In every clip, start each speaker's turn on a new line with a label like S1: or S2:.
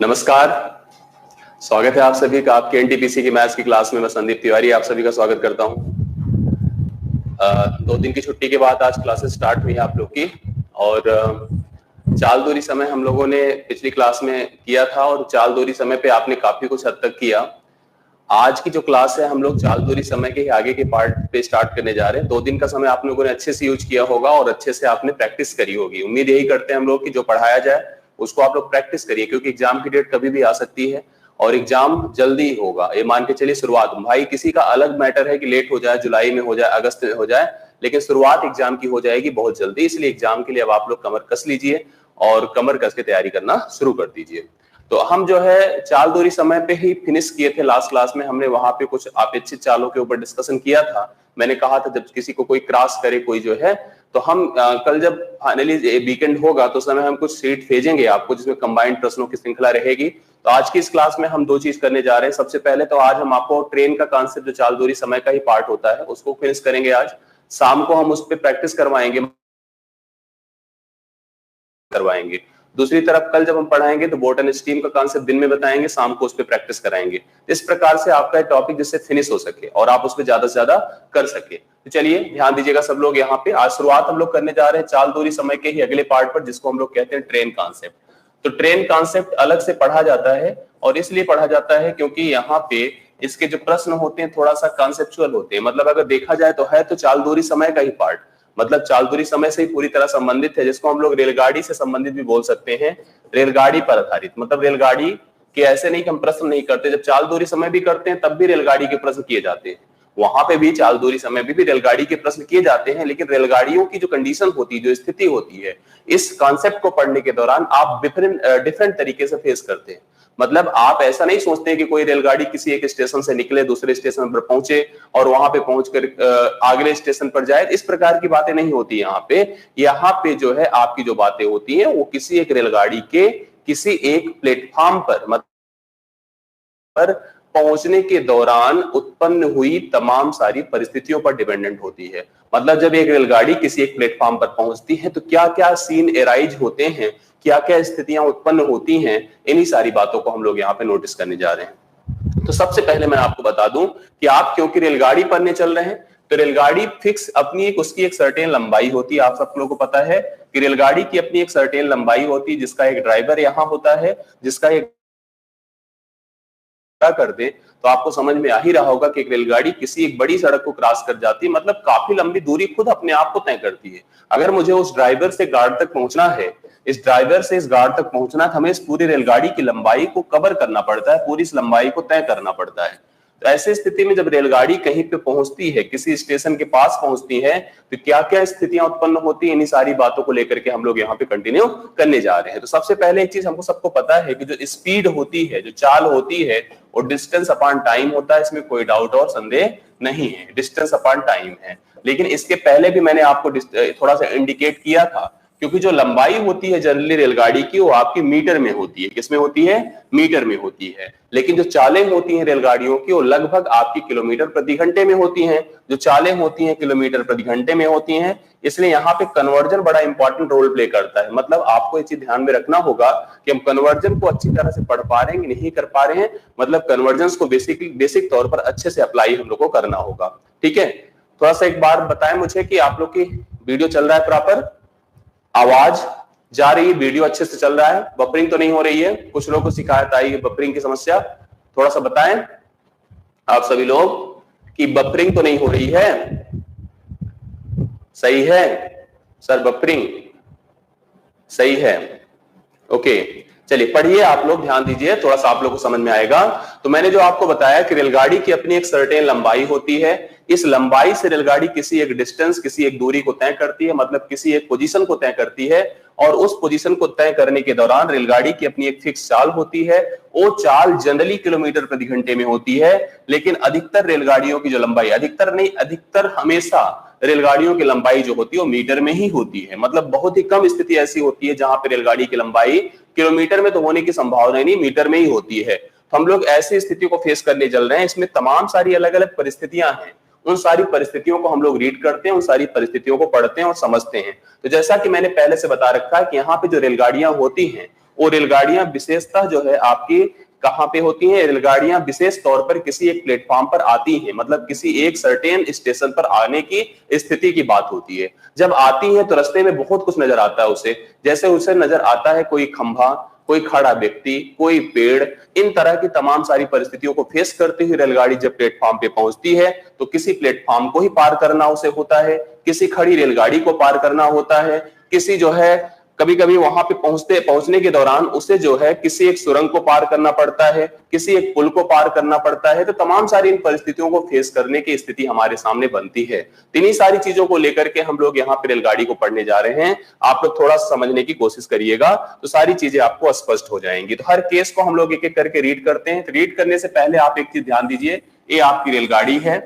S1: नमस्कार, स्वागत है आप सभी का आपके एनटीपीसी की मैथ्स की क्लास में। मैं संदीप तिवारी आप सभी का स्वागत करता हूं। 2 दिन की छुट्टी के बाद आज क्लासेस स्टार्ट हुई है आप लोग की। और चाल दूरी समय हम लोगों ने पिछली क्लास में किया था और चाल दूरी समय पे आपने काफी कुछ हद तक किया। आज की जो क्लास है हम लोग चाल दूरी समय के आगे के पार्ट पे स्टार्ट करने जा रहे हैं। 2 दिन का समय आप लोगों ने अच्छे से यूज किया होगा और अच्छे से आपने प्रैक्टिस करी होगी। उम्मीद यही करते हैं हम लोग कि जो पढ़ाया जाए उसको आप लोग प्रैक्टिस करिए, क्योंकि एग्जाम की डेट कभी भी आ सकती है और एग्जाम जल्दी होगा। ये मान के चलिए शुरुआत, भाई किसी का अलग मैटर है कि लेट हो जाए, जुलाई में हो जाए, अगस्त में हो जाए, लेकिन शुरुआत एग्जाम की हो जाएगी बहुत जल्दी। इसलिए एग्जाम के लिए अब आप लोग कमर कस लीजिए और कमर कस के तैयारी करना शुरू कर दीजिए। तो हम जो है चाल दूरी समय पे ही फिनिश किए थे लास्ट क्लास में। हमने वहां पे कुछ अपेक्षित चालों के ऊपर डिस्कशन किया था। मैंने कहा था जब किसी को कोई क्रॉस करे कोई जो है, तो हम कल जब फाइनली वीकेंड होगा तो उस समय हम कुछ सीट भेजेंगे आपको जिसमें कंबाइंड प्रश्नों की श्रृंखला रहेगी। तो आज की इस क्लास में हम 2 चीज करने जा रहे हैं। सबसे पहले तो आज हम आपको ट्रेन का कॉन्सेप्ट जो चाल दूरी समय का ही पार्ट होता है उसको फिनिश करेंगे। आज शाम को हम उस पर प्रैक्टिस करवाएंगे। दूसरी तरफ कल जब हम पढ़ाएंगे तो बोट एंड स्टीम का कॉन्सेप्ट दिन में बताएंगे, शाम को उस पर प्रैक्टिस कराएंगे। इस प्रकार से आपका टॉपिक जिससे फिनिश हो सके और आप उस पर ज्यादा से ज्यादा कर सके। तो चलिए ध्यान दीजिएगा सब लोग। यहाँ पे आज शुरुआत हम लोग करने जा रहे हैं चाल दूरी समय के ही अगले पार्ट पर, जिसको हम लोग कहते हैं ट्रेन कॉन्सेप्ट। तो ट्रेन कॉन्सेप्ट अलग से पढ़ा जाता है और इसलिए पढ़ा जाता है क्योंकि यहाँ पे इसके जो प्रश्न होते हैं थोड़ा सा कॉन्सेप्चुअल होते हैं। मतलब अगर देखा जाए तो है तो चाल दूरी समय का ही पार्ट, मतलब चाल दूरी समय से ही पूरी तरह संबंधित है, जिसको हम लोग रेलगाड़ी से संबंधित भी बोल सकते हैं, रेलगाड़ी पर आधारित। मतलब रेलगाड़ी के ऐसे नहीं कि हम प्रश्न नहीं करते, जब चाल दूरी समय भी करते हैं तब भी रेलगाड़ी के प्रश्न किए जाते हैं। वहां पे भी चाल दूरी समय भी रेलगाड़ी के प्रश्न किए जाते हैं, लेकिन रेलगाड़ियों की जो कंडीशन होती है, जो स्थिति होती है, इस कॉन्सेप्ट को पढ़ने के दौरान आप डिफरेंट तरीके से फेस करते हैं। मतलब आप ऐसा नहीं सोचते कि कोई रेलगाड़ी किसी एक स्टेशन से निकले, दूसरे स्टेशन पर पहुंचे और वहां पे पहुंचकर अगले स्टेशन पर जाए। इस प्रकार की बातें नहीं होती यहाँ पे। यहाँ पे जो है आपकी जो बातें होती हैं वो किसी एक रेलगाड़ी के किसी एक प्लेटफॉर्म पर पहुंचने के दौरान उत्पन्न हुई तमाम सारी परिस्थितियों पर डिपेंडेंट होती है। मतलब जब एक रेलगाड़ी किसी एक प्लेटफॉर्म पर पहुंचती है तो क्या क्या सीन एराइज होते हैं, क्या क्या स्थितियां उत्पन्न होती हैं, इन्हीं सारी बातों को हम लोग यहाँ पे नोटिस करने जा रहे हैं। तो सबसे पहले मैं आपको बता दूं कि आप क्योंकि रेलगाड़ी पढ़ने चल रहे हैं तो रेलगाड़ी फिक्स अपनी उसकी एक सर्टेन लंबाई होती है। आप सब लोगों को पता है कि रेलगाड़ी की अपनी एक सर्टेन लंबाई होती है, जिसका एक ड्राइवर यहाँ होता है, जिसका एक कर दे तो आपको समझ में आ ही रहा होगा कि एक रेलगाड़ी किसी एक बड़ी सड़क को क्रॉस कर जाती है, मतलब काफी लंबी दूरी खुद अपने आप को तय करती है। अगर मुझे उस ड्राइवर से गार्ड तक पहुंचना है, इस ड्राइवर से इस गार्ड तक पहुंचना है, हमें इस पूरी रेलगाड़ी की लंबाई को कवर करना पड़ता है, पूरी इस लंबाई को तय करना पड़ता है। तो ऐसी स्थिति में जब रेलगाड़ी कहीं पे पहुंचती है, किसी स्टेशन के पास पहुंचती है, तो क्या क्या स्थितियां उत्पन्न होती हैं, इन्हीं सारी बातों को लेकर के हम लोग यहाँ पे कंटिन्यू करने जा रहे हैं। तो सबसे पहले एक चीज हमको सबको पता है कि जो स्पीड होती है, जो चाल होती है, वो डिस्टेंस अपॉन टाइम होता है। इसमें कोई डाउट और संदेह नहीं है, डिस्टेंस अपॉन टाइम है। लेकिन इसके पहले भी मैंने आपको थोड़ा सा इंडिकेट किया था, क्योंकि जो लंबाई होती है जनरली रेलगाड़ी की वो आपकी मीटर में होती है। किसमें होती है? मीटर में होती है। लेकिन जो चालें होती हैं रेलगाड़ियों की वो लगभग आपकी किलोमीटर प्रति घंटे में होती हैं। जो चालें होती हैं किलोमीटर प्रति घंटे में होती हैं। इसलिए यहाँ पे कन्वर्जन बड़ा इंपॉर्टेंट रोल प्ले करता है। मतलब आपको ये चीज ध्यान में रखना होगा कि हम कन्वर्जन को अच्छी तरह से पढ़ पा रहे हैं कि नहीं कर पा रहे हैं। मतलब कन्वर्जन को बेसिक तौर पर अच्छे से अप्लाई हम लोग को करना होगा। ठीक है, थोड़ा सा एक बार बताएं मुझे कि आप लोग की वीडियो चल रहा है प्रॉपर, आवाज जा रही है, वीडियो अच्छे से चल रहा है, बफरिंग तो नहीं हो रही है? कुछ लोगों को शिकायत आई है बफरिंग की समस्या, थोड़ा सा बताएं आप सभी लोग कि बफरिंग तो नहीं हो रही है। सही है सर, बफरिंग सही है। ओके, चलिए पढ़िए आप लोग, ध्यान दीजिए, थोड़ा सा आप लोग को समझ में आएगा। तो मैंने जो आपको बताया कि रेलगाड़ी की अपनी एक सर्टेन लंबाई होती है। इस लंबाई से रेलगाड़ी किसी एक डिस्टेंस, किसी एक दूरी को तय करती है, मतलब किसी एक पोजीशन को तय करती है। और उस पोजीशन को तय करने के दौरान रेलगाड़ी की अपनी एक फिक्स चाल होती है। वो चाल जनरली किलोमीटर प्रति घंटे में होती है। लेकिन अधिकतर रेलगाड़ियों की जो लंबाई, अधिकतर नहीं, अधिकतर हमेशा रेलगाड़ियों की लंबाई जो होती है वो मीटर में ही होती है। मतलब बहुत ही कम स्थिति ऐसी होती है जहां पर रेलगाड़ी की लंबाई किलोमीटर में तो होने की संभावना नहीं, मीटर में ही होती है। तो हम लोग ऐसी स्थिति को फेस करने चल रहे हैं। इसमें तमाम सारी अलग अलग परिस्थितियां हैं। उन सारी परिस्थितियों को हम लोग रीड करते हैं, उन सारी परिस्थितियों को पढ़ते हैं और समझते हैं। तो जैसा कि मैंने पहले से बता रखा है कि यहाँ पे जो रेलगाड़ियां होती हैं वो रेलगाड़ियां विशेषतः जो है आपकी कहां पे होती हैं? रेलगाड़ियां विशेष तौर पर किसी एक प्लेटफॉर्म पर आती हैं, मतलब किसी एक सर्टेन स्टेशन पर आने की स्थिति की बात होती है। जब आती हैं तो रास्ते में बहुत कुछ नजर आता है उसे, जैसे उसे नजर आता है कोई खंभा, कोई खड़ा व्यक्ति, कोई पेड़। इन तरह की तमाम सारी परिस्थितियों को फेस करती हुई रेलगाड़ी जब प्लेटफॉर्म पे पहुंचती है तो किसी प्लेटफॉर्म को ही पार करना उसे होता है, किसी खड़ी रेलगाड़ी को पार करना होता है, किसी जो है कभी कभी वहां पे पहुंचने के दौरान उसे जो है किसी एक सुरंग को पार करना पड़ता है, किसी एक पुल को पार करना पड़ता है। तो तमाम सारी इन परिस्थितियों को फेस करने की स्थिति हमारे सामने बनती है। इन्हीं सारी चीजों को लेकर के हम लोग यहाँ पे रेलगाड़ी को पढ़ने जा रहे हैं। आप लोग थोड़ा समझने की कोशिश करिएगा तो सारी चीजें आपको स्पष्ट हो जाएंगी। तो हर केस को हम लोग एक एक करके रीड करते हैं। रीड करने से पहले आप एक चीज ध्यान दीजिए, ये आपकी रेलगाड़ी है,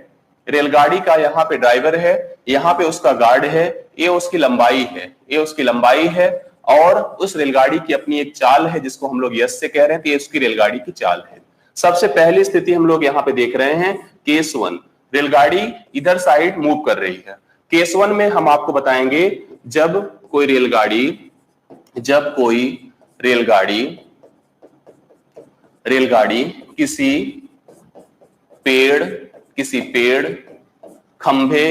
S1: रेलगाड़ी का यहाँ पे ड्राइवर है, यहाँ पे उसका गार्ड है, ये उसकी लंबाई है, ये उसकी लंबाई है, और उस रेलगाड़ी की अपनी एक चाल है जिसको हम लोग यस से कह रहे हैं, तो ये उसकी रेलगाड़ी की चाल है। सबसे पहली स्थिति हम लोग यहाँ पे देख रहे हैं केस 1, रेलगाड़ी इधर साइड मूव कर रही है। केस 1 में हम आपको बताएंगे जब कोई रेलगाड़ी किसी पेड़, खंभे,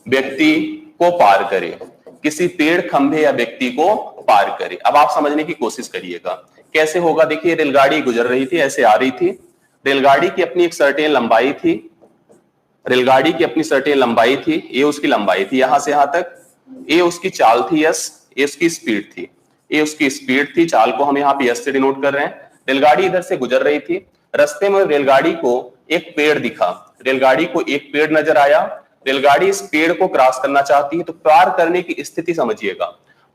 S1: व्यक्ति को पार करे, किसी पेड़, खंभे या व्यक्ति को पार करे। अब आप समझने की कोशिश करिएगा कैसे होगा। देखिए रेलगाड़ी गुजर रही थी, ऐसे आ रही थी, रेलगाड़ी की अपनी एक सर्टेन लंबाई थी, ये उसकी लंबाई थी यहां से यहां तक, ये उसकी चाल थी यस, ये उसकी स्पीड थी, चाल को हम यहाँ पे यस से डिनोट कर रहे हैं। रेलगाड़ी इधर से गुजर रही थी, रास्ते में रेलगाड़ी को एक पेड़ दिखा, रेलगाड़ी को एक पेड़ नजर आया, रेलगाड़ी इस पेड़ को क्रॉस करना चाहती है। तो पार करने की स्थिति समझिएगा,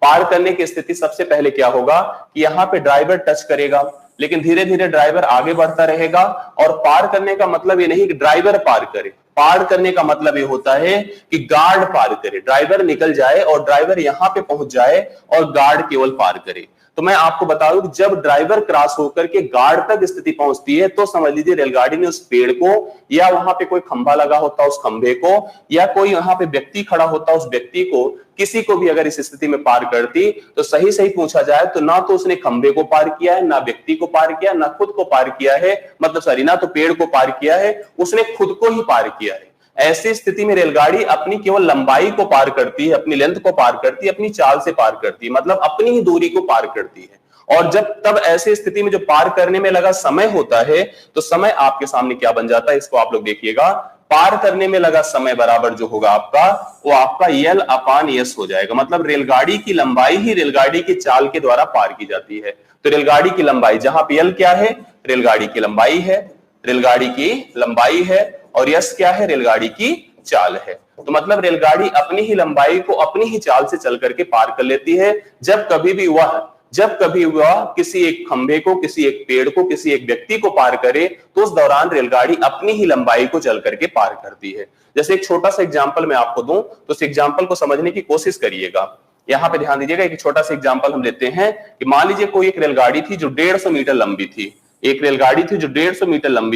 S1: पार करने की स्थिति सबसे पहले क्या होगा कि यहाँ पे ड्राइवर टच करेगा, लेकिन धीरे धीरे ड्राइवर आगे बढ़ता रहेगा। और पार करने का मतलब ये नहीं कि ड्राइवर पार करे, पार करने का मतलब ये होता है कि गार्ड पार करे, ड्राइवर निकल जाए और ड्राइवर यहां पे पहुंच जाए और गार्ड केवल पार करे। तो मैं आपको बता दूं कि जब ड्राइवर क्रॉस होकर के गार्ड तक स्थिति पहुंचती है तो समझ लीजिए रेलगाड़ी ने उस पेड़ को, या वहां पे कोई खंभा लगा होता उस खंभे को, या कोई वहां पे व्यक्ति खड़ा होता उस व्यक्ति को, किसी को भी अगर इस स्थिति में पार करती तो सही पूछा जाए तो ना तो उसने खंभे को पार किया है, ना व्यक्ति को पार किया, ना खुद को पार किया है, ना तो पेड़ को पार किया है, उसने खुद को ही पार किया है। ऐसी स्थिति में रेलगाड़ी अपनी केवल लंबाई को पार करती है, अपनी लेंथ को पार करती है, अपनी चाल से पार करती है, मतलब अपनी ही दूरी को पार करती है। और जब तब ऐसी स्थिति में जो पार करने में लगा समय होता है तो समय आपके सामने क्या बन जाता है, इसको आप लोग देखिएगा। पार करने में लगा समय बराबर जो होगा आपका, वो आपका यल अपान यस हो जाएगा। मतलब रेलगाड़ी की लंबाई ही रेलगाड़ी की चाल के द्वारा पार की जाती है। तो रेलगाड़ी की लंबाई, जहां पे यल क्या है, रेलगाड़ी की लंबाई है, और यस क्या है, रेलगाड़ी की चाल है। तो मतलब रेलगाड़ी अपनी ही लंबाई को अपनी ही चाल से चल करके पार कर लेती है। जब कभी भी वह किसी एक खंभे को, किसी एक पेड़ को, किसी एक व्यक्ति को पार करे तो उस दौरान रेलगाड़ी अपनी ही लंबाई को चल करके पार करती है। जैसे एक छोटा सा एग्जांपल मैं आपको दूं तो उस एग्जांपल को समझने की कोशिश करिएगा। यहां पे ध्यान दीजिएगा, एक छोटा सा एग्जांपल हम लेते हैं कि मान लीजिए कोई एक रेलगाड़ी थी जो 150 मीटर लंबी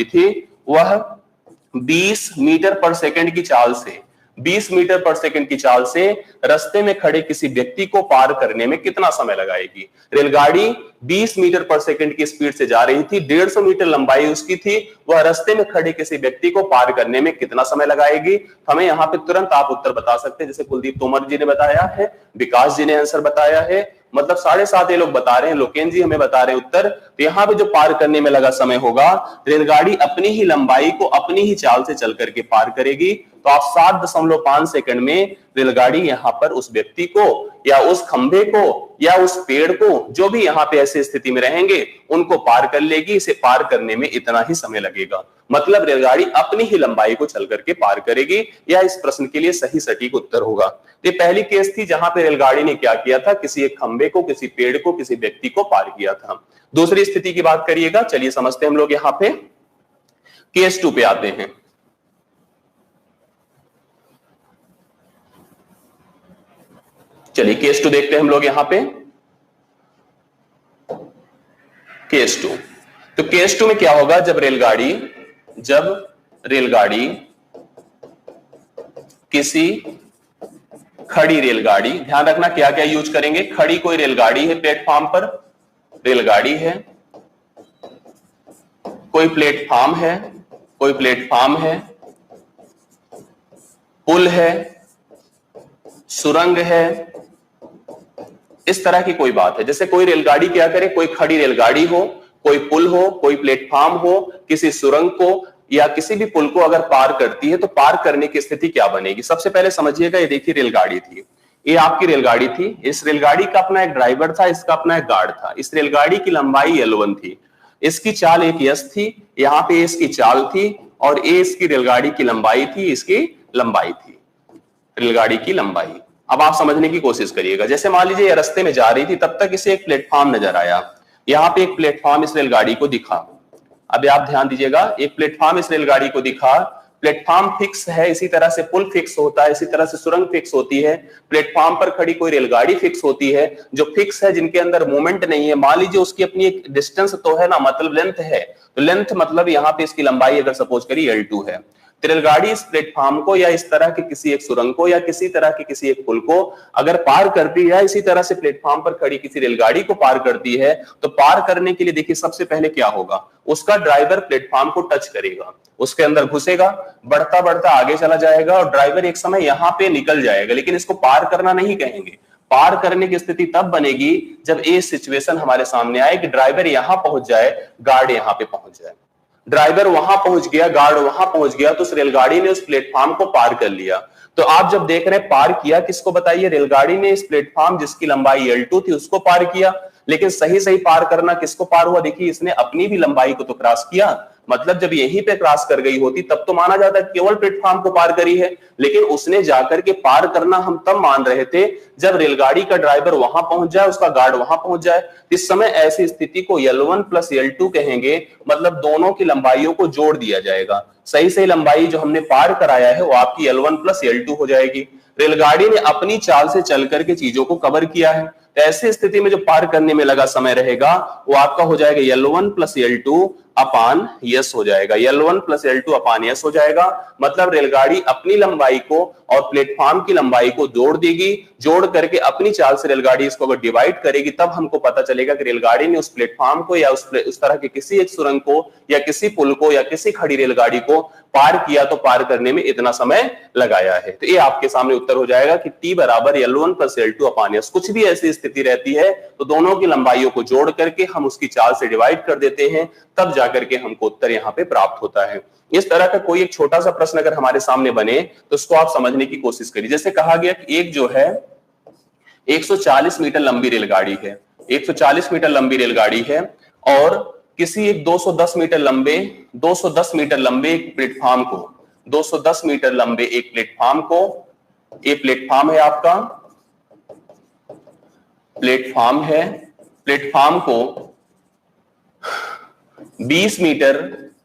S1: थी, वह 20 मीटर पर सेकंड की चाल से रास्ते में खड़े किसी व्यक्ति को पार करने में कितना समय लगाएगी। रेलगाड़ी 20 मीटर पर सेकंड की स्पीड से जा रही थी, 150 मीटर लंबाई उसकी थी, वह रास्ते में खड़े किसी व्यक्ति को पार करने में कितना समय लगाएगी। हमें यहाँ पे तुरंत आप उत्तर बता सकते हैं, जैसे कुलदीप तोमर जी ने बताया है, विकास जी ने आंसर बताया है, मतलब 7.5 ये लोग बता रहे हैं, लोकेन जी हमें बता रहे हैं उत्तर। तो यहाँ पे जो पार करने में लगा समय होगा, रेलगाड़ी अपनी ही लंबाई को अपनी ही चाल से चल करके पार करेगी। तो आप 7.5 सेकंड में रेलगाड़ी यहाँ पर उस व्यक्ति को या उस खंभे को या उस पेड़ को, जो भी यहाँ पे ऐसी स्थिति में रहेंगे, उनको पार कर लेगी। इसे पार करने में इतना ही समय लगेगा। मतलब रेलगाड़ी अपनी ही लंबाई को चल करके पार करेगी। या इस प्रश्न के लिए सही सटीक उत्तर होगा। ये पहली केस थी जहां पे रेलगाड़ी ने क्या किया था, किसी एक खंभे को, किसी पेड़ को, किसी व्यक्ति को पार किया था। दूसरी स्थिति की बात करिएगा, चलिए समझते हैं हम लोग। यहाँ पे केस 2 पे आते हैं। चलिए केस 2 देखते हैं हम लोग यहाँ पे। केस 2, तो केस 2 में क्या होगा, जब रेलगाड़ी किसी खड़ी रेलगाड़ी, ध्यान रखना क्या क्या यूज करेंगे। खड़ी कोई रेलगाड़ी है प्लेटफॉर्म पर, रेलगाड़ी है, कोई प्लेटफॉर्म है, कोई प्लेटफॉर्म है, पुल है, सुरंग है, इस तरह की कोई बात है। जैसे कोई रेलगाड़ी क्या करे, कोई खड़ी रेलगाड़ी हो, कोई पुल हो, कोई प्लेटफॉर्म हो, किसी सुरंग को या किसी भी पुल को अगर पार करती है तो पार करने की स्थिति क्या बनेगी। सबसे पहले समझिएगा, ये देखिए रेलगाड़ी थी, ये आपकी रेलगाड़ी थी, इस रेलगाड़ी का अपना एक ड्राइवर था, इसका अपना एक गार्ड था। इस रेलगाड़ी की लंबाई L1 थी, इसकी चाल एक यस थी, यहाँ पे इसकी चाल थी, और ए इसकी रेलगाड़ी की लंबाई थी, इसकी लंबाई थी, रेलगाड़ी की लंबाई। अब आप समझने की कोशिश करिएगा। जैसे मान लीजिए ये रास्ते में जा रही थी, तब तक इसे एक प्लेटफॉर्म नजर आया, यहाँ पे एक प्लेटफॉर्म इस रेलगाड़ी को दिखा। अब आप ध्यान दीजिएगा, एक प्लेटफॉर्म इस रेलगाड़ी को दिखा, प्लेटफॉर्म फिक्स है, इसी तरह से पुल फिक्स होता है, इसी तरह से सुरंग फिक्स होती है। प्लेटफॉर्म पर खड़ी कोई रेलगाड़ी फिक्स होती है, जो फिक्स है, जिनके अंदर मूवमेंट नहीं है। मान लीजिए उसकी अपनी एक डिस्टेंस तो है ना, मतलब लेंथ है, तो लेंथ मतलब यहाँ पे इसकी लंबाई अगर सपोज करिए L2 है, तो रेलगाड़ी इस प्लेटफॉर्म को या इस तरह के किसी एक सुरंग को या किसी तरह के किसी एक पुल को अगर पार करती है, इसी तरह से प्लेटफॉर्म पर खड़ी किसी रेलगाड़ी को पार करती है, तो पार करने के लिए देखिए सबसे पहले क्या होगा, उसका ड्राइवर प्लेटफॉर्म को टच करेगा, उसके अंदर घुसेगा, बढ़ता बढ़ता आगे चला जाएगा और ड्राइवर एक समय यहां पे निकल जाएगा। लेकिन इसको पार करना नहीं कहेंगे, पार करने की स्थिति तब बनेगी जब ये सिचुएशन हमारे सामने आए कि ड्राइवर यहां पहुंच जाए, गार्ड यहां पे पहुंच जाए। ड्राइवर वहां पहुंच गया, गार्ड वहां पहुंच गया, तो उस रेलगाड़ी ने उस प्लेटफॉर्म को पार कर लिया। तो आप जब देख रहे हैं पार किया किसको, बताइए, रेलगाड़ी ने इस प्लेटफॉर्म जिसकी लंबाई L2 थी उसको पार किया। लेकिन सही सही पार करना किसको पार हुआ, देखिए इसने अपनी भी लंबाई को तो क्रॉस किया। मतलब जब यहीं पे क्रॉस कर गई होती तब तो माना जाता है केवल प्लेटफॉर्म को पार करी है, लेकिन उसने जाकर के पार करना हम तब मान रहे थे जब रेलगाड़ी का ड्राइवर वहां पहुंच जाए, उसका गार्ड वहां पहुंच जाए। इस समय ऐसी स्थिति को L1 प्लस L2 कहेंगे, मतलब दोनों की लंबाइयों को जोड़ दिया जाएगा। सही सही लंबाई जो हमने पार कराया है वो आपकी L1 प्लस L2 हो जाएगी। रेलगाड़ी ने अपनी चाल से चल करके चीजों को कवर किया है, तो ऐसी स्थिति में जो पार करने में लगा समय रहेगा वो आपका हो जाएगा L1 प्लस L2 अपान यस हो जाएगा, L1 प्लस L2 अपान यस हो जाएगा। मतलब रेलगाड़ी अपनी लंबाई को और प्लेटफॉर्म की लंबाई को जोड़ देगी, जोड़ करके अपनी चाल से रेलगाड़ी इसको अगर डिवाइड करेगी तब हमको पता चलेगा कि रेलगाड़ी ने उस प्लेटफॉर्म को या उस तरह के किसी एक सुरंग को या किसी पुल को या किसी खड़ी रेलगाड़ी को पार किया, तो पार करने में इतना समय लगाया है। तो ये आपके सामने उत्तर हो जाएगा कि T बराबर L1 प्लस L2 अपान यस। कुछ भी ऐसी स्थिति रहती है तो दोनों की लंबाइयों को जोड़ करके हम उसकी चाल से डिवाइड कर देते हैं, तब जाकर के हमको उत्तर यहाँ पे प्राप्त होता है। इस तरह का कोई एक छोटा सा प्रश्न अगर हमारे सामने बने तो उसको आप समझने की कोशिश करिए। जैसे कहा गया कि एक जो है 140 मीटर लंबी रेलगाड़ी है, 140 मीटर लंबी रेलगाड़ी है, और किसी एक 210 मीटर लंबे एक प्लेटफॉर्म को, 210 मीटर लंबे एक प्लेटफॉर्म को, एक प्लेटफॉर्म है आपका, प्लेटफॉर्म है, प्लेटफॉर्म को 20 मीटर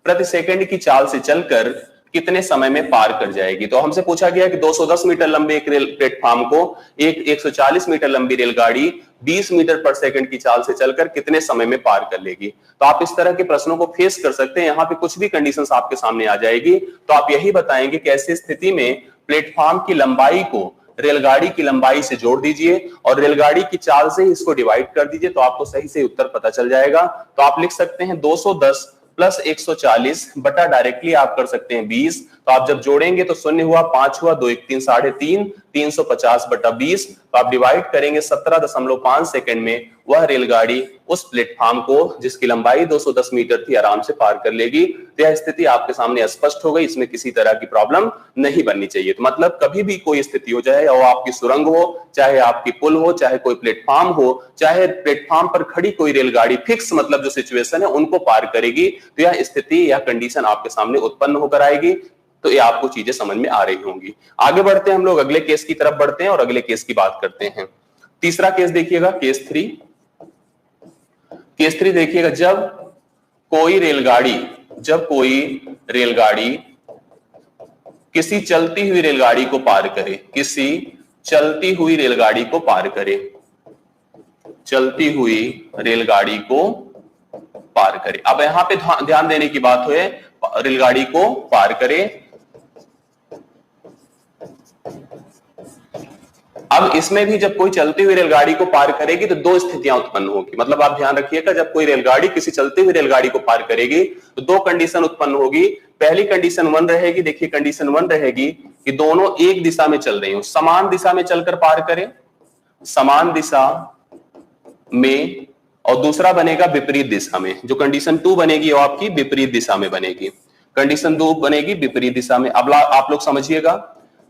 S1: प्रति सेकंड की चाल से चलकर कितने समय में पार कर जाएगी। तो हमसे पूछा गया कि 210 मीटर लंबे एक रेल प्लेटफॉर्म को एक 140 मीटर लंबी रेलगाड़ी 20 मीटर पर सेकंड की चाल से चलकर कितने समय में पार कर लेगी। तो आप इस तरह के प्रश्नों को फेस कर सकते हैं। यहाँ पे कुछ भी कंडीशंस आपके सामने आ जाएगी, तो आप यही बताएंगे कि ऐसी स्थिति में प्लेटफॉर्म की लंबाई को रेलगाड़ी की लंबाई से जोड़ दीजिए और रेलगाड़ी की चाल से इसको डिवाइड कर दीजिए, तो आपको सही से उत्तर पता चल जाएगा। तो आप लिख सकते हैं 210 प्लस 140 बटा डायरेक्टली आप कर सकते हैं 20। तो आप जब जोड़ेंगे तो शून्य हुआ, 5 हुआ, 2 1 3 3.5, 350 बटा 20। तो आप डिवाइड करेंगे 17.5 सेकंड में वह रेलगाड़ी उस प्लेटफॉर्म को जिसकी लंबाई 210 मीटर थी आराम से पार कर लेगी। तो यह स्थिति आपके सामने स्पष्ट हो गई, इसमें किसी तरह की प्रॉब्लम नहीं बननी चाहिए। तो मतलब कभी भी कोई स्थिति हो, चाहे वो आपकी सुरंग हो, चाहे आपकी पुल हो, चाहे कोई प्लेटफॉर्म हो, चाहे प्लेटफॉर्म पर खड़ी कोई रेलगाड़ी, फिक्स मतलब जो सिचुएशन है उनको पार करेगी, तो यह स्थिति या कंडीशन आपके सामने उत्पन्न होकर आएगी। तो ये आपको चीजें समझ में आ रही होंगी। आगे बढ़ते हैं हम लोग, अगले केस की तरफ बढ़ते हैं और अगले केस की बात करते हैं। तीसरा केस देखिएगा, केस 3। केस 3 देखिएगा, जब कोई रेलगाड़ी किसी चलती हुई रेलगाड़ी को पार करे, किसी चलती हुई रेलगाड़ी को पार करे, चलती हुई रेलगाड़ी को पार करे। अब यहां पे ध्यान देने की बात है, रेलगाड़ी को पार करे, अब इसमें भी जब कोई चलती हुई रेलगाड़ी को पार करेगी तो दो स्थितियां उत्पन्न होगी। मतलब आप ध्यान रखिएगा, जब कोई रेलगाड़ी किसी चलती हुई रेलगाड़ी को पार करेगी तो दो कंडीशन उत्पन्न होगी। पहली कंडीशन 1 रहेगी, देखिए कंडीशन 1 रहेगी कि दोनों एक दिशा में चल रही हो, समान दिशा में चलकर पार करें, समान दिशा में, और दूसरा बनेगा विपरीत दिशा में। जो कंडीशन 2 बनेगी वो आपकी विपरीत दिशा में बनेगी। कंडीशन 2 बनेगी विपरीत दिशा में। अब आप लोग समझिएगा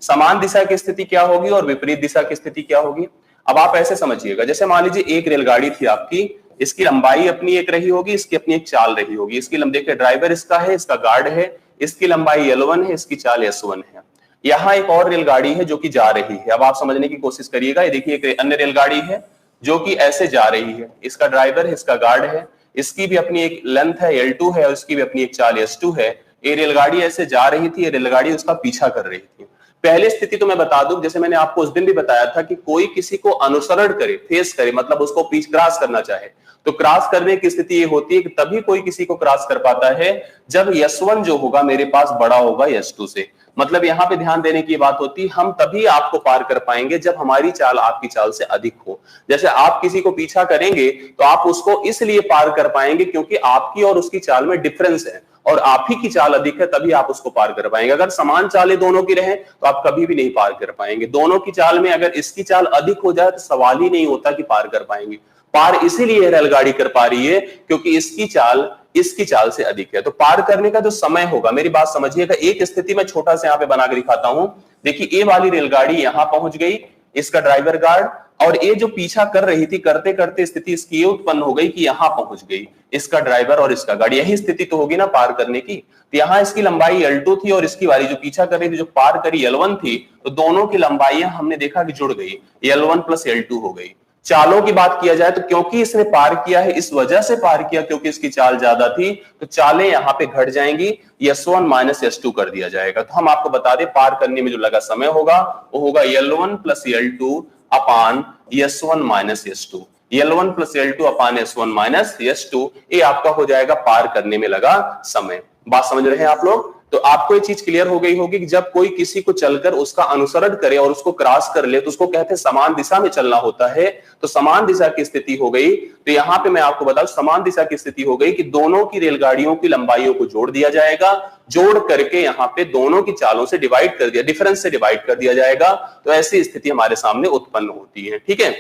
S1: समान दिशा की स्थिति क्या होगी और विपरीत दिशा की स्थिति क्या होगी। अब आप ऐसे समझिएगा, जैसे मान लीजिए एक रेलगाड़ी थी आपकी, इसकी लंबाई अपनी एक रही होगी, इसकी अपनी एक चाल रही होगी। इसकी लंबाई, देखिए ड्राइवर इसका है, इसका गार्ड है, इसकी लंबाई L1 है, इसकी चाल S1 है। यहाँ एक और रेलगाड़ी है जो कि जा रही है। अब आप समझने की कोशिश करिएगा, ये देखिए एक अन्य रेलगाड़ी है जो कि ऐसे जा रही है, इसका ड्राइवर है, इसका गार्ड है, इसकी भी अपनी एक लेंथ है L2 है और इसकी भी अपनी एक चाल S2 है। ये रेलगाड़ी ऐसे जा रही थी, ये रेलगाड़ी उसका पीछा कर रही थी। पहली स्थिति तो मैं बता दूं, जैसे मैंने आपको उस दिन भी बताया था कि कोई किसी को अनुसरण करे, फेस करे, मतलब उसको पीछे क्रॉस करना चाहे, तो क्रॉस करने की स्थिति ये होती है कि तभी कोई किसी को क्रॉस कर पाता है जब S1 जो होगा मेरे पास बड़ा होगा S2 से। मतलब यहां पे ध्यान देने की बात होती है, हम तभी आपको पार कर पाएंगे जब हमारी चाल आपकी चाल से अधिक हो। जैसे आप किसी को पीछा करेंगे तो आप उसको इसलिए पार कर पाएंगे क्योंकि आपकी और उसकी चाल में डिफरेंस है और आप ही की चाल अधिक है, तभी आप उसको पार कर पाएंगे। अगर समान चालें दोनों की रहे तो आप कभी भी नहीं पार कर पाएंगे। दोनों की चाल में अगर इसकी चाल अधिक हो जाए तो सवाल ही नहीं होता कि पार कर पाएंगे। पार इसीलिए रेलगाड़ी कर पा रही है क्योंकि इसकी चाल से अधिक है। तो पार करने का जो समय होगा, मेरी बात समझिएगा, एक स्थिति में छोटा सा यहाँ पे बना के दिखाता हूं। देखिए ए वाली रेलगाड़ी यहां पहुंच गई, इसका ड्राइवर गार्ड, और ये जो पीछा कर रही थी, करते करते स्थिति इसकी ये उत्पन्न हो गई कि यहां पहुंच गई, इसका ड्राइवर और इसका गार्ड। यही स्थिति तो होगी ना पार करने की। तो यहां इसकी लंबाई L2 थी और इसकी वाली जो पीछा कर रही थी, जो पार करी L1 थी, तो दोनों की लंबाइयां हमने देखा कि जुड़ गई, L1 प्लस L2 हो गई। चालों की बात किया जाए तो क्योंकि इसने पार किया है, इस वजह से पार किया क्योंकि इसकी चाल ज्यादा थी, तो चालें यहां पे घट जाएंगी, S1 माइनस S2 कर दिया जाएगा। तो हम आपको बता दें पार करने में जो लगा समय होगा वो होगा L1 प्लस L2 अपान S1 minus S2। L1 plus L2 अपान S1 माइनस S2, ये आपका हो जाएगा पार करने में लगा समय। बात समझ रहे हैं आप लोग? तो आपको ये चीज क्लियर हो गई होगी कि जब कोई किसी को चलकर उसका अनुसरण करे और उसको क्रॉस कर ले तो उसको कहते हैं समान दिशा में चलना होता है। तो समान दिशा की स्थिति हो गई, तो यहां पे मैं आपको बताऊं समान दिशा की स्थिति हो गई कि दोनों की रेलगाड़ियों की लंबाइयों को जोड़ दिया जाएगा, जोड़ करके यहां पे दोनों की चालों से डिवाइड कर दिया, डिफरेंस से डिवाइड कर दिया जाएगा। तो ऐसी स्थिति हमारे सामने उत्पन्न होती है। ठीक है,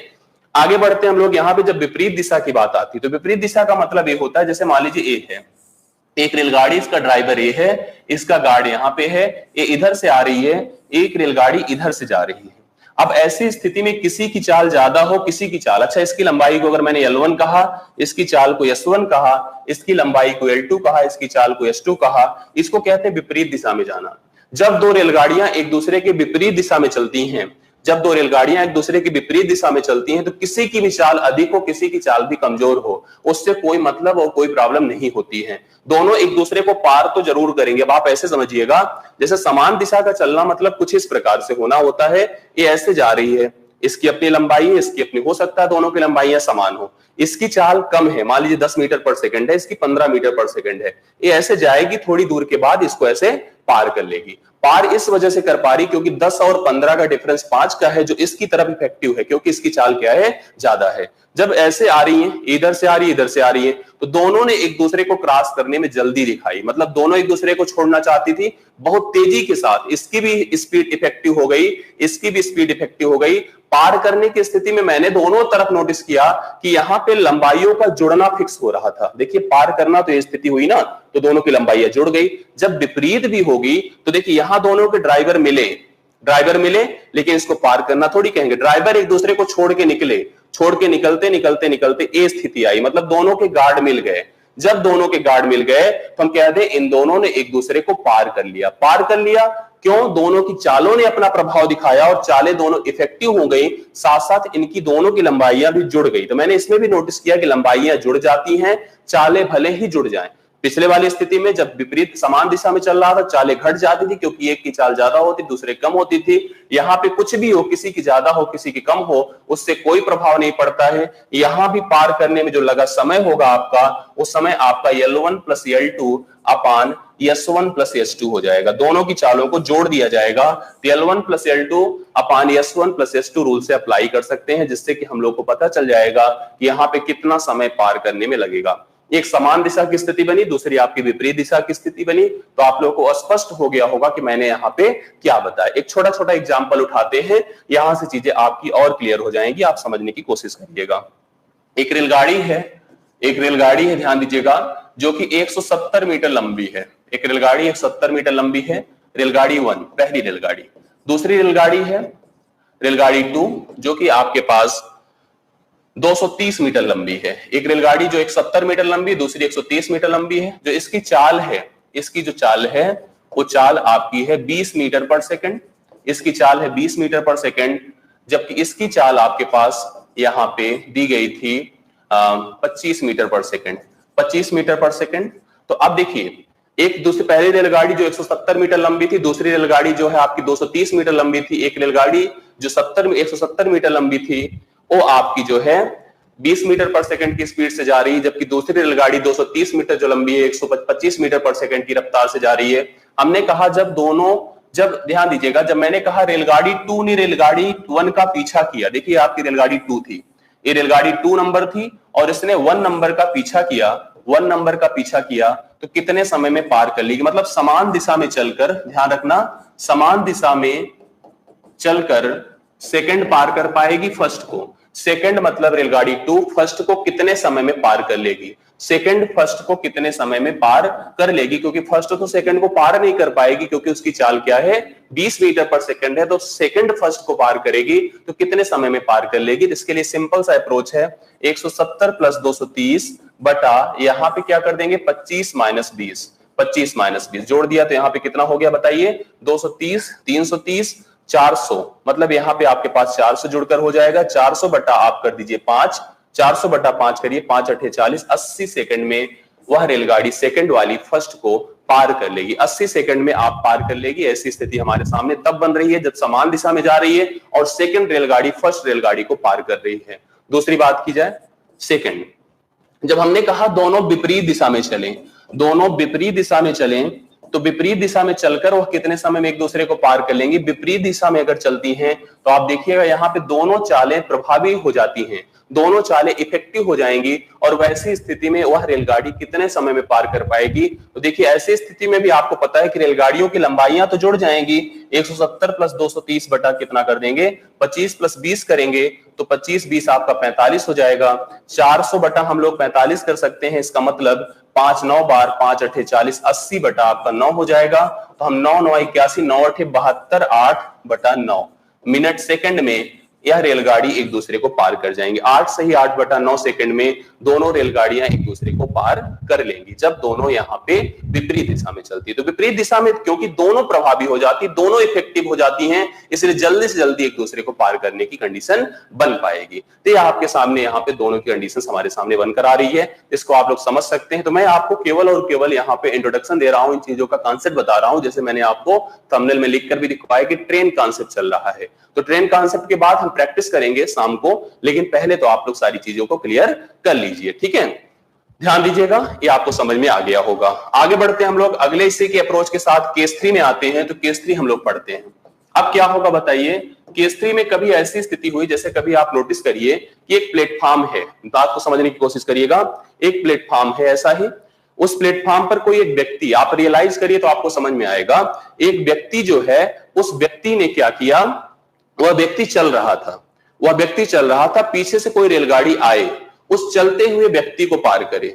S1: आगे बढ़ते हैं हम लोग। यहां पे जब विपरीत दिशा की बात आती है तो विपरीत दिशा का मतलब ये होता है, जैसे मान लीजिए एक है, एक रेलगाड़ी, इसका ड्राइवर ये है, इसका गार्ड यहां पे है, ये इधर से आ रही है, एक रेलगाड़ी इधर से जा रही है। अब ऐसी स्थिति में किसी की चाल ज्यादा हो, किसी की चाल, अच्छा इसकी लंबाई को अगर मैंने L1 कहा, इसकी चाल को S1 कहा, इसकी लंबाई को L2 कहा, इसकी चाल को S2 कहा, इसको कहते हैं विपरीत दिशा में जाना। जब दो रेलगाड़ियां एक दूसरे के विपरीत दिशा में चलती हैं, जब दो रेलगाड़ियां एक दूसरे की विपरीत दिशा में चलती हैं, तो किसी की भी चाल अधिक हो, किसी की चाल भी कमजोर हो, उससे कोई मतलब और कोई प्रॉब्लम नहीं होती है। दोनों एक दूसरे को पार तो जरूर करेंगे। अब आप ऐसे समझिएगा, जैसे समान दिशा का चलना मतलब कुछ इस प्रकार से होना होता है, ये ऐसे जा रही है, इसकी अपनी लंबाई है, इसकी अपनी, हो सकता है दोनों की लंबाइयां समान हो, इसकी चाल कम है, मान लीजिए 10 मीटर पर सेकंड है, इसकी 15 मीटर पर सेकंड है, ये ऐसे जाएगी, थोड़ी दूर के बाद इसको ऐसे पार कर लेगी। पार इस वजह से कर पा रही क्योंकि 10 और 15 का डिफरेंस 5 का है, जो इसकी तरफ इफेक्टिव है क्योंकि इसकी चाल क्या है, ज्यादा है। जब ऐसे आ रही है, इधर से आ रही है, इधर से आ रही है, तो दोनों ने एक दूसरे को क्रॉस करने में जल्दी दिखाई, मतलब दोनों एक दूसरे को छोड़ना चाहती थी बहुत तेजी के साथ। इसकी भी स्पीड इफेक्टिव हो गई, इसकी भी स्पीड इफेक्टिव हो गई। पार करने की स्थिति में मैंने दोनों तरफ नोटिस किया कि यहां पे लंबाइयों का जुड़ना फिक्स हो रहा था। देखिए पार करना तो ये स्थिति हुई ना, तो दोनों की लंबाइयां जुड़ गई। जब विपरीत भी होगी तो देखिए यहां दोनों के ड्राइवर मिले, लेकिन इसको पार करना थोड़ी कहेंगे, ड्राइवर एक दूसरे को छोड़ के निकले, छोड़ के निकलते निकलते निकलते ये स्थिति आई, मतलब दोनों के गार्ड मिल गए। जब दोनों के गार्ड मिल गए तो हम कह दें इन दोनों ने एक दूसरे को पार कर लिया। पार कर लिया क्यों? दोनों की चालों ने अपना प्रभाव दिखाया और चालें दोनों इफेक्टिव हो गई, साथ साथ इनकी दोनों की लंबाइयां भी जुड़ गई। तो मैंने इसमें भी नोटिस किया कि लंबाइयां जुड़ जाती हैं, चालें भले ही जुड़ जाएं। पिछले वाली स्थिति में जब विपरीत समान दिशा में चल रहा था, चालें घट जाती थी क्योंकि एक की चाल ज्यादा होती, दूसरे कम होती थी। यहाँ पे कुछ भी हो, किसी की ज्यादा हो किसी की कम हो, उससे कोई प्रभाव नहीं पड़ता है। यहाँ भी पार करने में जो लगा समय होगा आपका, उस समय आपका L1 प्लस L2 अपान S1 प्लस S2 हो जाएगा। दोनों की चालों को जोड़ दिया जाएगा, तो L1 प्लस L2 अपान S1 प्लस S2 रूल से अप्लाई कर सकते हैं, जिससे कि हम लोग को पता चल जाएगा कि यहाँ पे कितना समय पार करने में लगेगा। एक समान दिशा की स्थिति बनी, दूसरी आपकी विपरीत दिशा की स्थिति बनी, तो आप लोगों को स्पष्ट हो गया होगा कि मैंने यहाँ पे क्या बताया। एक छोटा छोटा एग्जाम्पल उठाते हैं, यहां से चीजें आपकी और क्लियर हो जाएंगी, आप समझने की कोशिश करिएगा। एक रेलगाड़ी है, ध्यान दीजिएगा, जो कि 170 मीटर लंबी है। एक रेलगाड़ी 170 मीटर लंबी है, रेलगाड़ी 1 पहली रेलगाड़ी। दूसरी रेलगाड़ी है रेलगाड़ी 2, जो कि आपके पास 230 मीटर लंबी है। एक रेलगाड़ी जो 170 मीटर लंबी, दूसरी 130 मीटर लंबी है। जो इसकी चाल है, इसकी जो चाल है वो चाल आपकी है 20 मीटर पर सेकंड। इसकी चाल है 20 मीटर पर सेकंड, जबकि इसकी चाल आपके पास यहां पे दी गई थी 25 मीटर पर सेकंड। 25 मीटर पर सेकंड। तो अब देखिए, एक दूसरी पहली रेलगाड़ी जो 170 मीटर लंबी थी, दूसरी रेलगाड़ी जो है आपकी 230 मीटर लंबी थी। एक रेलगाड़ी जो 170 मीटर लंबी थी, वो आपकी जो है 20 मीटर पर सेकंड की स्पीड से जा रही है, जबकि दूसरी रेलगाड़ी 230 मीटर जो लंबी है 125 मीटर पर सेकंड की रफ्तार से जा रही है। हमने कहा जब ध्यान दीजिएगा, जब मैंने कहा रेलगाड़ी 2 ने रेलगाड़ी 1 का पीछा किया, देखिए आपकी रेलगाड़ी 2 थी, ये रेलगाड़ी 2 नंबर थी और इसने 1 नंबर का पीछा किया, 1 नंबर का पीछा किया, तो कितने समय में पार कर लेगी? मतलब समान दिशा में चलकर, ध्यान रखना, समान दिशा में चलकर सेकंड पार कर पाएगी फर्स्ट को। सेकंड मतलब रेलगाड़ी 2 फर्स्ट को कितने समय में पार कर लेगी? सेकंड फर्स्ट को कितने समय में पार कर लेगी? क्योंकि फर्स्ट तो सेकंड को पार नहीं कर पाएगी, क्योंकि उसकी चाल क्या है, 20 मीटर पर सेकंड है। तो सेकंड फर्स्ट को पार करेगी तो कितने समय में पार कर लेगी? इसके लिए सिंपल सा अप्रोच है, 170 प्लस 230 बटा यहां पे क्या कर देंगे, 25 माइनस 20। 25 माइनस 20 जोड़ दिया तो यहां पे कितना हो गया बताइए, 230, 330, 400। मतलब यहां पे आपके पास 400 जुड़कर हो जाएगा 400 बटा आप कर दीजिए 5, 400 बटा 5 करिए, 5 8 40, 80 सेकंड में वह रेलगाड़ी सेकंड वाली फर्स्ट को पार कर लेगी। 80 सेकंड में आप पार कर लेगी। ऐसी स्थिति हमारे सामने तब बन रही है जब समान दिशा में जा रही है और सेकंड रेलगाड़ी फर्स्ट रेलगाड़ी को पार कर रही है। दूसरी बात की जाए, सेकंड, जब हमने कहा दोनों विपरीत दिशा में चलें, दोनों विपरीत दिशा में चलें, तो विपरीत दिशा में चलकर वह कितने समय में एक दूसरे को पार कर लेंगी? विपरीत दिशा में अगर चलती हैं तो आप देखिएगा यहां पे दोनों चालें प्रभावी हो जाती हैं, दोनों चालें इफेक्टिव हो जाएंगी, और वैसी स्थिति में वह रेलगाड़ी कितने समय में पार कर पाएगी? तो देखिए ऐसी स्थिति में भी आपको पता है कि रेलगाड़ियों की लंबाइयां तो जुड़ जाएंगी। 170 प्लस 230 बटा कितना कर देंगे, 25 प्लस 20 करेंगे तो 25 20 आपका 45 हो जाएगा। 400 बटा हम लोग 45 कर सकते हैं, इसका मतलब 5 9 बार 5 8 40, 80 बटा आपका 9 हो जाएगा। तो हम 9 9 81, 9 8 72, 8 बटा 9 मिनट सेकंड में यह रेलगाड़ी एक दूसरे को पार कर जाएंगे। 8 सही 8 बटा 9 सेकंड में दोनों रेलगाड़ियां एक दूसरे को पार कर लेंगी, जब दोनों यहाँ पे विपरीत दिशा में चलती है। तो विपरीत दिशा में क्योंकि दोनों प्रभावी हो जाती, दोनों इफेक्टिव हो जाती हैं, इसलिए जल्दी से जल्दी एक दूसरे को पार करने की कंडीशन बन पाएगी। तो ये आपके सामने यहाँ पे दोनों की कंडीशन हमारे सामने बनकर आ रही है, इसको आप लोग समझ सकते हैं। तो मैं आपको केवल और केवल यहाँ पे इंट्रोडक्शन दे रहा हूं, इन चीजों का कॉन्सेप्ट बता रहा हूं, जैसे मैंने आपको थंबनेल में लिखकर भी दिखवाया कि ट्रेन कॉन्सेप्ट चल रहा है। तो ट्रेन कॉन्सेप्ट के बाद हम प्रैक्टिस करेंगे शाम को, लेकिन पहले तो आप लोग सारी चीजों को क्लियर कर लीजिए, ठीक है? ध्यान दीजिएगा, ये आपको समझ में आ गया होगा। आगे बढ़ते हैं हम लोग अगले हिस्से के अप्रोच के साथ, केस 3 में आते हैं। तो केस 3 हम लोग पढ़ते हैं। अब क्या होगा बताइए, केस 3 में कभी ऐसी स्थिति हुई, जैसे कभी आप नोटिस करिए कि एक प्लेटफॉर्म है, बात को समझने की कोशिश करिएगा। एक प्लेटफॉर्म है ऐसा ही, उस प्लेटफॉर्म पर कोई एक व्यक्ति, आप रियलाइज करिए तो आपको समझ में आएगा। एक व्यक्ति जो है, उस व्यक्ति ने क्या किया, वह व्यक्ति चल रहा था, पीछे से कोई रेलगाड़ी आए, उस चलते हुए व्यक्ति को पार करे।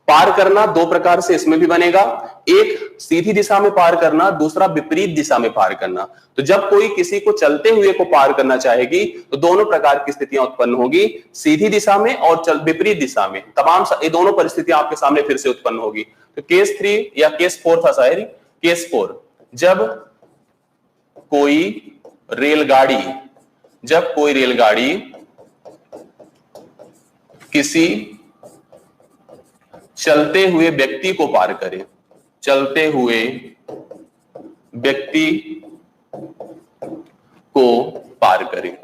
S1: पार करना दो प्रकार से इसमें भी बनेगा, एक सीधी दिशा में पार करना, दूसरा विपरीत दिशा में पार करना। तो जब कोई किसी को चलते हुए को पार करना चाहेगी तो दोनों प्रकार की स्थितियां उत्पन्न होगी, सीधी दिशा में और विपरीत दिशा में। तमाम ये दोनों परिस्थितियां आपके सामने फिर से उत्पन्न होगी। तो केस 3 या केस 4 था शायद, केस 4, जब कोई रेलगाड़ी किसी चलते हुए व्यक्ति को पार करे, चलते हुए व्यक्ति को पार करे।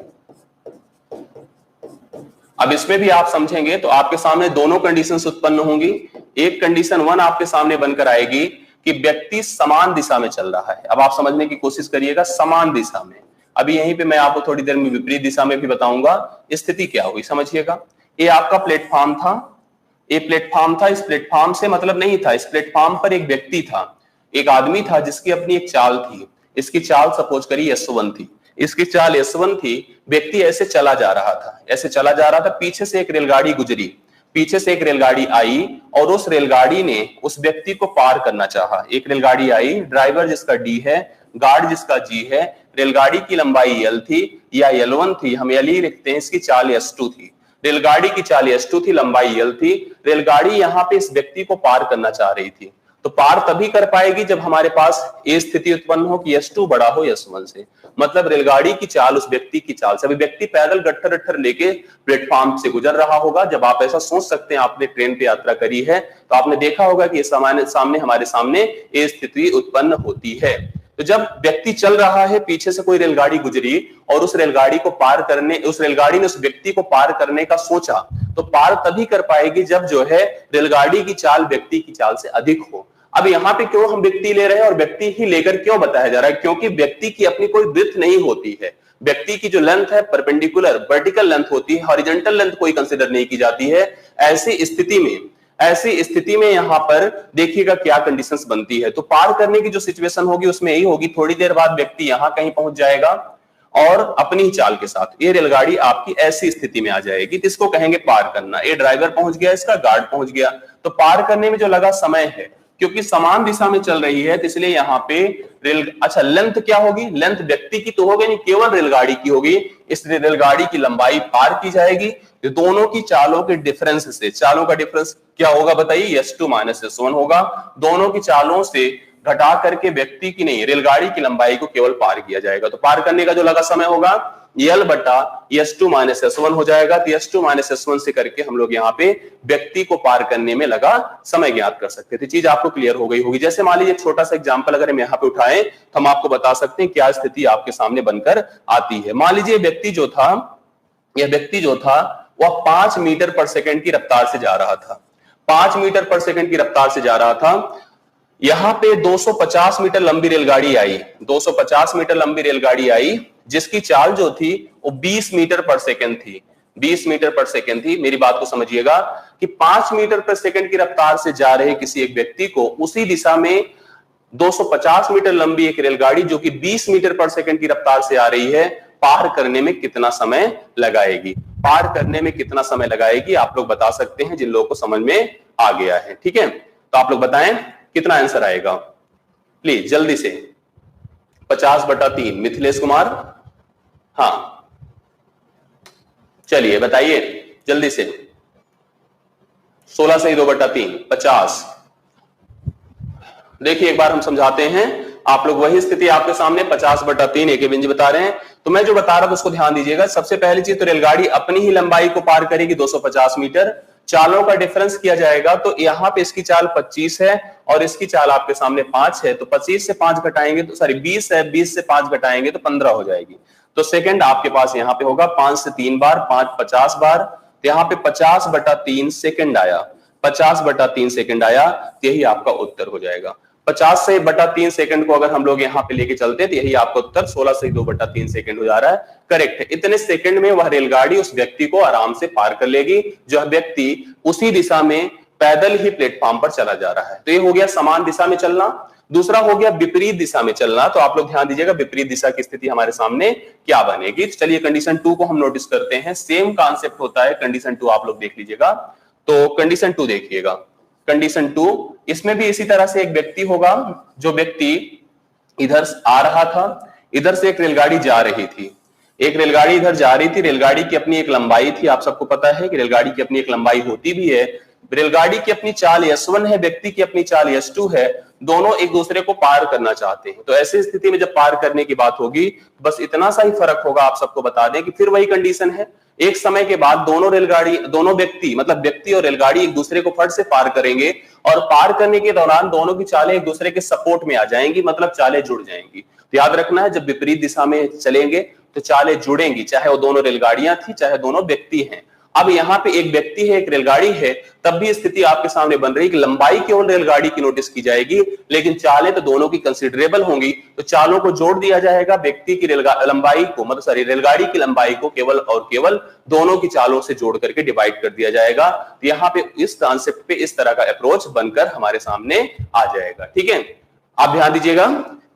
S1: अब इसमें भी आप समझेंगे तो आपके सामने दोनों कंडीशंस उत्पन्न होंगी। एक कंडीशन 1 आपके सामने बनकर आएगी कि व्यक्ति समान दिशा में चल रहा है। अब आप समझने की कोशिश करिएगा, समान दिशा में। अभी यहीं पे मैं आपको थोड़ी देर में विपरीत दिशा में भी बताऊंगा स्थिति क्या हुई, समझिएगा। ये आपका प्लेटफॉर्म था, ये प्लेटफॉर्म था। इस प्लेटफॉर्म से मतलब नहीं था, इस प्लेटफॉर्म पर एक व्यक्ति था, एक आदमी था जिसकी अपनी एक चाल थी। इसकी चाल सपोज करिए S1 थी, इसकी चाल S1 थी। व्यक्ति ऐसे चला जा रहा था, ऐसे चला जा रहा था। पीछे से एक रेलगाड़ी गुजरी, पीछे से एक रेलगाड़ी आई और उस रेलगाड़ी ने उस व्यक्ति को पार करना चाहा। एक रेलगाड़ी आई, ड्राइवर जिसका D है, गार्ड जिसका G है। रेलगाड़ी की लंबाई L थी या L1 थी, हम L ही लिखते हैं। इसकी चाल S2 थी, रेलगाड़ी की चाल S2 थी, लंबाई L थी। रेलगाड़ी यहां पे इस व्यक्ति को पार करना चाह रही थी। तो पार तभी कर पाएगी जब हमारे पास ये स्थिति उत्पन्न हो कि S2 बड़ा हो S1 से। मतलब रेलगाड़ी की चाल उस व्यक्ति की चाल से। अभी व्यक्ति पैदल गट्ठर गट्ठर लेके प्लेटफॉर्म से गुजर रहा होगा। जब आप ऐसा सोच सकते हैं, आपने ट्रेन पे यात्रा करी है तो आपने देखा होगा कि सामने हमारे सामने ये स्थिति उत्पन्न होती है। तो जब व्यक्ति चल रहा है, पीछे से कोई रेलगाड़ी गुजरी और उस रेलगाड़ी को पार करने, उस रेलगाड़ी ने उस व्यक्ति को पार करने का सोचा, तो पार तभी कर पाएगी जब जो है रेलगाड़ी की चाल व्यक्ति की चाल से अधिक हो। अब यहाँ पे क्यों हम व्यक्ति ले रहे हैं और व्यक्ति ही लेकर क्यों बताया जा रहा है? क्योंकि व्यक्ति की अपनी कोई विड्थ नहीं होती है। व्यक्ति की जो लेंथ है परपेंडिकुलर वर्टिकल लेंथ होती है, हॉरिजॉन्टल लेंथ कोई कंसीडर नहीं की जाती है। ऐसी स्थिति में यहां पर देखिएगा क्या कंडीशंस बनती है। तो पार करने की जो सिचुएशन होगी उसमें यही होगी, थोड़ी देर बाद व्यक्ति यहां कहीं पहुंच जाएगा और अपनी ही चाल के साथ ये रेलगाड़ी आपकी ऐसी स्थिति में आ जाएगी, इसको कहेंगे पार करना। ये ड्राइवर पहुंच गया, इसका गार्ड पहुंच गया। तो पार करने में जो लगा समय है, क्योंकि समान दिशा में चल रही है तो इसलिए यहाँ पे अच्छा लेंथ क्या होगी? लेंथ व्यक्ति की तो होगी नहीं, केवल रेलगाड़ी की होगी। इसलिए रेलगाड़ी की लंबाई पार की जाएगी। तो दोनों की चालों के डिफरेंस से, चालों का डिफरेंस क्या होगा बताइए? S2 - S1 होगा। दोनों की चालों से घटा करके व्यक्ति की नहीं, रेलगाड़ी की लंबाई को केवल पार किया जाएगा। तो पार करने का जो लगा समय होगा L बटा S2 - S1 हो जाएगा। तो S2 - S1 से करके हम लोग यहाँ पे व्यक्ति को पार करने में लगा समय ज्ञात कर सकते थे। चीज आपको क्लियर हो गई होगी। जैसे मान लीजिए छोटा सा एग्जांपल अगर हम यहाँ पे उठाएं तो हम आपको बता सकते हैं क्या स्थिति आपके सामने बनकर आती है। मान लीजिए व्यक्ति जो था वह 5 मीटर पर सेकंड की रफ्तार से जा रहा था। 5 मीटर पर सेकंड की रफ्तार से जा रहा था। यहां पे 250 मीटर लंबी रेलगाड़ी आई, 250 मीटर लंबी रेलगाड़ी आई, जिसकी चाल जो थी वो 20 मीटर पर सेकंड थी। 20 मीटर पर सेकंड थी। मेरी बात को समझिएगा कि 5 मीटर पर सेकंड की रफ्तार से जा रहे किसी एक व्यक्ति को उसी दिशा में 250 मीटर लंबी एक रेलगाड़ी जो कि 20 मीटर पर सेकंड की रफ्तार से आ रही है, पार करने में कितना समय लगाएगी? पार करने में कितना समय लगाएगी आप लोग बता सकते हैं, जिन लोगों को समझ में आ गया है। ठीक है, तो आप लोग बताएं कितना आंसर आएगा प्लीज जल्दी से। 50/3 मिथिलेश कुमार, हाँ चलिए बताइए जल्दी से। 16 से 2/3 50। देखिए एक बार हम समझाते हैं। आप लोग वही स्थिति आपके सामने 50/3 एक बिंज बता रहे हैं। तो मैं जो बता रहा था उसको ध्यान दीजिएगा। सबसे पहली चीज तो रेलगाड़ी अपनी ही लंबाई को पार करेगी 250 मीटर। चालों का डिफरेंस किया जाएगा तो यहां पे इसकी चाल 25 है और इसकी चाल आपके सामने 5 है। तो 25 से 5 घटाएंगे तो 20 है, 20 से 5 घटाएंगे तो 15 हो जाएगी। तो सेकंड आपके पास यहां पे होगा 5 से 3 बार, 5 50 बार। तो यहां पे 50/3 सेकंड आया, 50/3 सेकंड आया। यही आपका उत्तर हो जाएगा। 50/3 सेकंड को अगर हम लोग यहाँ पे लेके चलते हैं तो यही आपका उत्तर 16 से 2/3 सेकंड हो जा रहा है। करेक्ट है। इतने सेकंड में वह रेलगाड़ी उस व्यक्ति को आराम से पार कर लेगी जो व्यक्ति उसी दिशा में पैदल ही प्लेटफॉर्म पर चला जा रहा है। तो ये हो गया समान दिशा में चलना। दूसरा हो गया विपरीत दिशा में चलना। तो आप लोग ध्यान दीजिएगा विपरीत दिशा की स्थिति हमारे सामने क्या बनेगी। तो चलिए कंडीशन 2 को हम नोटिस करते हैं। सेम कॉन्सेप्ट होता है। कंडीशन 2 आप लोग देख लीजिएगा। तो कंडीशन 2 देखिएगा। कंडीशन 2 इसमें भी इसी तरह से एक व्यक्ति होगा। जो व्यक्ति इधर आ रहा था, इधर से एक रेलगाड़ी जा रही थी, एक रेलगाड़ी इधर जा रही थी। रेलगाड़ी की अपनी एक लंबाई थी। आप सबको पता है कि रेलगाड़ी की अपनी एक लंबाई होती भी है। रेलगाड़ी की अपनी चाल S1 है, व्यक्ति की अपनी चाल S2 है। दोनों एक दूसरे को पार करना चाहते हैं। तो ऐसी स्थिति में जब पार करने की बात होगी बस इतना सा ही फर्क होगा। आप सबको बता दें कि फिर वही कंडीशन है एक समय के बाद दोनों व्यक्ति मतलब व्यक्ति और रेलगाड़ी एक दूसरे को फट से पार करेंगे और पार करने के दौरान दोनों की चालें एक दूसरे के सपोर्ट में आ जाएंगी, मतलब चालें जुड़ जाएंगी। तो याद रखना है, जब विपरीत दिशा में चलेंगे तो चालें जुड़ेंगी, चाहे वो दोनों रेलगाड़ियां थी चाहे दोनों व्यक्ति हैं। अब यहाँ पे एक व्यक्ति है, एक रेलगाड़ी है, तब भी स्थिति आपके सामने बन रही है कि लंबाई केवल रेलगाड़ी की नोटिस की जाएगी, लेकिन चालें तो दोनों की कंसिडरेबल होंगी। तो चालों को जोड़ दिया जाएगा, व्यक्ति की लंबाई को मतलब सॉरी रेलगाड़ी की लंबाई को केवल और केवल दोनों की चालों से जोड़ करके डिवाइड कर दिया जाएगा। तो यहाँ पे इस कॉन्सेप्ट पे इस तरह का अप्रोच बनकर हमारे सामने आ जाएगा। ठीक है, आप ध्यान दीजिएगा।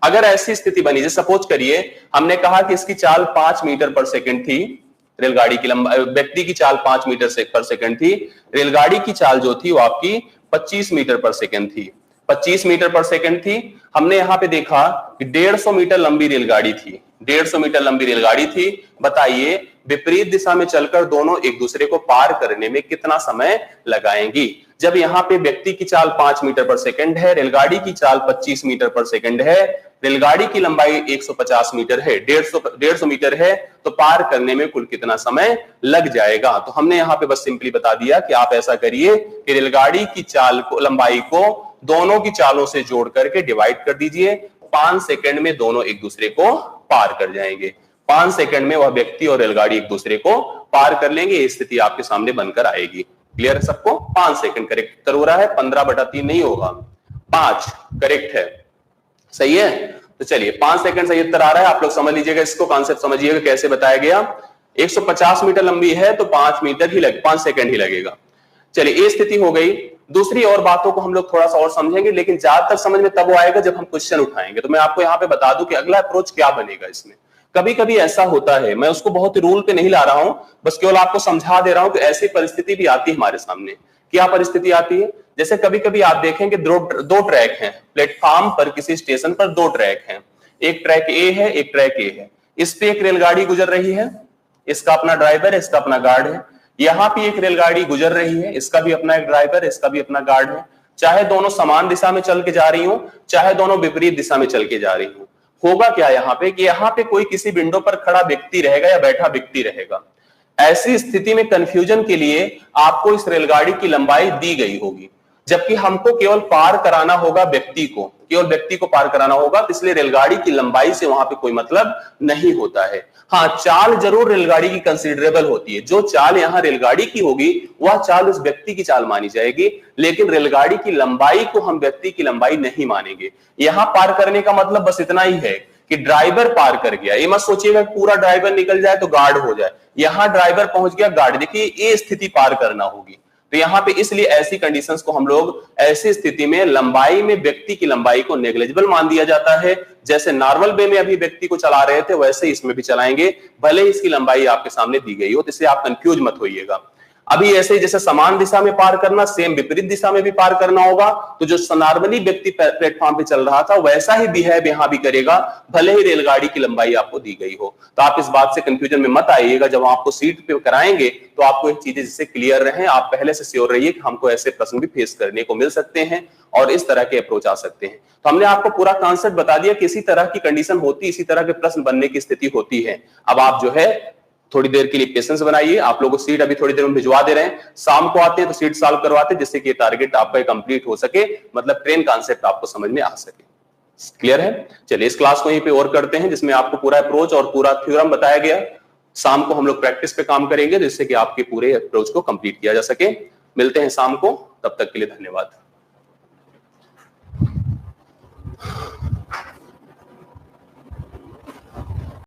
S1: अगर ऐसी स्थिति बनी, जैसे सपोज करिए हमने कहा कि इसकी चाल 5 मीटर पर सेकंड थी, रेलगाड़ी की लंबाई, व्यक्ति की चाल 5 मीटर पर सेकंड थी, रेलगाड़ी की चाल जो थी वो आपकी 25 मीटर पर सेकंड थी। 25 मीटर पर सेकंड थी। हमने यहां पे देखा कि 150 मीटर लंबी रेलगाड़ी थी, 150 मीटर लंबी रेलगाड़ी थी। बताइए विपरीत दिशा में चलकर दोनों एक दूसरे को पार करने में कितना समय लगाएंगी? जब यहाँ पे व्यक्ति की चाल 5 मीटर पर सेकंड है, रेलगाड़ी की चाल 25 मीटर पर सेकंड है, रेलगाड़ी की लंबाई 150 मीटर है, 150 मीटर है, तो पार करने में कुल कितना समय लग जाएगा? तो हमने यहाँ पे बस सिंपली बता दिया कि आप ऐसा करिए कि रेलगाड़ी की चाल को, लंबाई को दोनों की चालों से जोड़ करके डिवाइड कर दीजिए। 5 सेकंड में दोनों एक दूसरे को पार कर जाएंगे। 5 सेकंड में वह व्यक्ति और रेलगाड़ी एक दूसरे को पार कर लेंगे। ये स्थिति आपके सामने बनकर आएगी। क्लियर है सबको? 5 सेकंड करेक्ट उत्तर हो रहा है, 15/3 नहीं होगा, 5 करेक्ट है। सही है, तो चलिए 5 सेकंड सही उत्तर आ रहा है। आप लोग समझ लीजिएगा, इसको कॉन्सेप्ट समझिएगा कैसे बताया गया। 150 मीटर लंबी है तो 5 सेकंड ही लगेगा। चलिए ये स्थिति हो गई। दूसरी और बातों को हम लोग थोड़ा सा और समझेंगे, लेकिन ज्यादातर समझ में तब वो आएगा जब हम क्वेश्चन उठाएंगे। तो मैं आपको यहाँ पे बता दूं कि अगला अप्रोच क्या बनेगा इसमें। कभी कभी ऐसा होता है, मैं उसको बहुत रूल पे नहीं ला रहा हूं, बस केवल आपको समझा दे रहा हूं कि ऐसी परिस्थिति भी आती है हमारे सामने। क्या परिस्थिति आती है? जैसे कभी कभी आप देखेंगे दो ट्रैक हैं प्लेटफॉर्म पर, किसी स्टेशन पर 2 ट्रैक हैं, एक ट्रैक ए है, एक ट्रैक ए है। इस पे एक रेलगाड़ी गुजर रही है, इसका अपना ड्राइवर है, इसका अपना गार्ड है। यहां पे एक रेलगाड़ी गुजर रही है, इसका भी अपना एक ड्राइवर है, इसका भी अपना गार्ड है। चाहे दोनों समान दिशा में चल के जा रही हो, चाहे दोनों विपरीत दिशा में चल के जा रही हो, होगा क्या यहाँ पे कि यहाँ पे कोई किसी विंडो पर खड़ा व्यक्ति रहेगा या बैठा व्यक्ति रहेगा। ऐसी स्थिति में कंफ्यूजन के लिए आपको इस रेलगाड़ी की लंबाई दी गई होगी, जबकि हमको केवल पार कराना होगा व्यक्ति को, केवल व्यक्ति को पार कराना होगा। तो इसलिए रेलगाड़ी की लंबाई से वहां पे कोई मतलब नहीं होता है। हाँ, चाल जरूर रेलगाड़ी की कंसिडरेबल होती है। जो चाल यहाँ रेलगाड़ी की होगी वह चाल उस व्यक्ति की चाल मानी जाएगी, लेकिन रेलगाड़ी की लंबाई को हम व्यक्ति की लंबाई नहीं मानेंगे। यहां पार करने का मतलब बस इतना ही है कि ड्राइवर पार कर गया। ये मत सोचिएगा पूरा ड्राइवर निकल जाए तो गार्ड हो जाए। यहां ड्राइवर पहुंच गया, गार्ड, देखिए ये स्थिति पार करना होगी। तो यहां पे इसलिए ऐसी कंडीशंस को हम लोग ऐसी स्थिति में लंबाई में व्यक्ति की लंबाई को नेग्लिजिबल मान दिया जाता है। जैसे नॉर्मल वे में अभी व्यक्ति को चला रहे थे, वैसे ही इसमें भी चलाएंगे, भले ही इसकी लंबाई आपके सामने दी गई हो। तो इससे आप कंफ्यूज मत होइएगा। अभी ऐसे जैसे समान दिशा में पार करना, सेम विपरीत दिशा में भी पार करना होगा। तो जो नॉर्मली व्यक्ति प्लेटफॉर्म पे चल रहा था वैसा ही बिहेव यहां भी करेगा, भले ही रेलगाड़ी की लंबाई आपको दी गई हो। तो आप इस बात से कंफ्यूजन में मत आइएगा। जब आपको सीट पे कराएंगे तो आपको ये चीजें जिससे क्लियर रहे, आप पहले से श्योर रहिए कि हमको ऐसे प्रश्न भी फेस करने को मिल सकते हैं और इस तरह के अप्रोच आ सकते हैं। तो हमने आपको पूरा कॉन्सेप्ट बता दिया कि इसी तरह की कंडीशन होती, इसी तरह के प्रश्न बनने की स्थिति होती है। अब आप जो है थोड़ी देर के लिए पेशेंस बनाइए। आप लोगों को सीट अभी थोड़ी देर में भिजवा दे रहे हैं, शाम को आते हैं तो सीट सॉल्व करवाते हैं, जिससे कि टारगेट आपका कंप्लीट हो सके, मतलब ट्रेन कॉन्सेप्ट आपको समझ में आ सके। क्लियर है? चलिए इस क्लास को यहीं पे और करते हैं, जिसमें आपको पूरा अप्रोच और पूरा थ्योरम बताया गया। शाम को हम लोग प्रैक्टिस पे काम करेंगे, जिससे कि आपके पूरे अप्रोच को कंप्लीट किया जा सके। मिलते हैं शाम को, तब तक के लिए धन्यवाद।